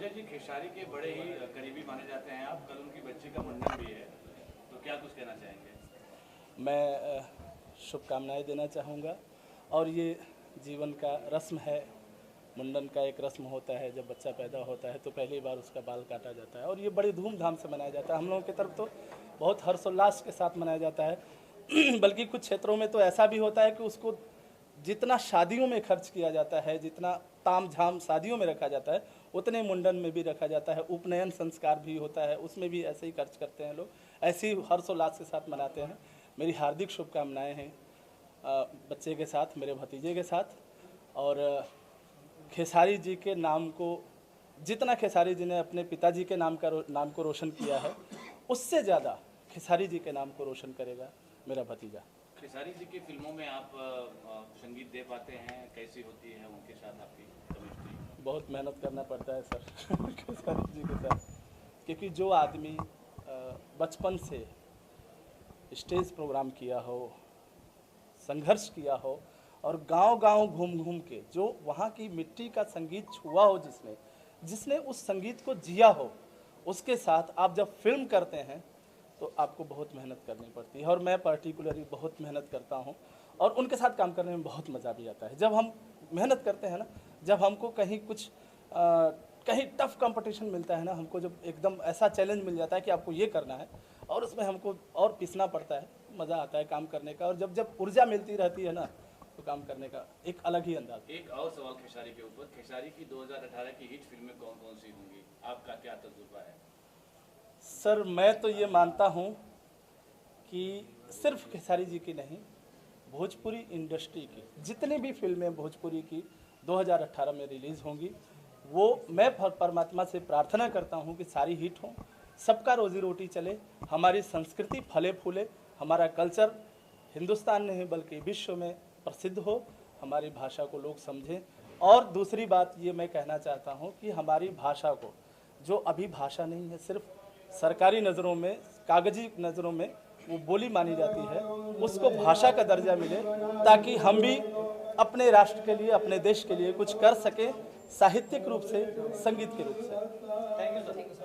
संजय जी खेसारी के बड़े ही करीबी माने जाते हैं आप, कल उनकी बच्ची का मुंडन भी है, तो क्या कुछ कहना चाहेंगे? मैं शुभकामनाएं देना चाहूँगा। और ये जीवन का रस्म है, मुंडन का एक रस्म होता है। जब बच्चा पैदा होता है तो पहली बार उसका बाल काटा जाता है और ये बड़ी धूमधाम से मनाया जाता है। हम लोगों की तरफ तो बहुत हर्षोल्लास के साथ मनाया जाता है बल्कि कुछ क्षेत्रों में तो ऐसा भी होता है कि उसको जितना शादियों में खर्च किया जाता है, जितना ताम झाम शादियों में रखा जाता है, उतने मुंडन में भी रखा जाता है। उपनयन संस्कार भी होता है, उसमें भी ऐसे ही खर्च करते हैं लोग, ऐसे ही हर्षोल्लास के साथ मनाते हैं। मेरी हार्दिक शुभकामनाएं हैं बच्चे के साथ, मेरे भतीजे के साथ। और खेसारी जी के नाम को, जितना खेसारी जी ने अपने पिताजी के नाम को रोशन किया है, उससे ज़्यादा खेसारी जी के नाम को रोशन करेगा मेरा भतीजा। खेसारी जी की फिल्मों में आप संगीत दे पाते हैं, कैसी होती है उनके साथ आपकी केमिस्ट्री? बहुत मेहनत करना पड़ता है सर खेसारी जी के साथ, क्योंकि जो आदमी बचपन से स्टेज प्रोग्राम किया हो, संघर्ष किया हो और गांव-गांव घूम-घूम के जो वहाँ की मिट्टी का संगीत छुआ हो, जिसने उस संगीत को जिया हो, उसके साथ आप जब फिल्म करते हैं तो आपको बहुत मेहनत करनी पड़ती है। और मैं पर्टिकुलरली बहुत मेहनत करता हूँ और उनके साथ काम करने में बहुत मज़ा भी आता है। जब हम मेहनत करते हैं ना, जब हमको कहीं कुछ कहीं टफ कंपटीशन मिलता है ना, हमको जब एकदम ऐसा चैलेंज मिल जाता है कि आपको ये करना है और उसमें हमको और पिसना पड़ता है, मज़ा आता है काम करने का। और जब ऊर्जा मिलती रहती है ना, तो काम करने का एक अलग ही अंदाज। एक और सवाल खेसारी के ऊपर, खेसारी की 2018 की हिट फिल्में कौन कौन सी होंगी, आपका क्या तजुर्बा है? सर मैं तो ये मानता हूँ कि सिर्फ खेसारी जी की नहीं, भोजपुरी इंडस्ट्री की जितनी भी फिल्में भोजपुरी की 2018 में रिलीज़ होंगी, वो मैं परमात्मा से प्रार्थना करता हूँ कि सारी हिट हों, सबका रोजी रोटी चले, हमारी संस्कृति फले फूले, हमारा कल्चर हिंदुस्तान नहीं बल्कि विश्व में प्रसिद्ध हो, हमारी भाषा को लोग समझें। और दूसरी बात ये मैं कहना चाहता हूँ कि हमारी भाषा को, जो अभी भाषा नहीं है, सिर्फ सरकारी नज़रों में, कागजी नज़रों में वो बोली मानी जाती है, उसको भाषा का दर्जा मिले, ताकि हम भी अपने राष्ट्र के लिए, अपने देश के लिए कुछ कर सकें, साहित्यिक रूप से, संगीत के रूप से। Thank you sir.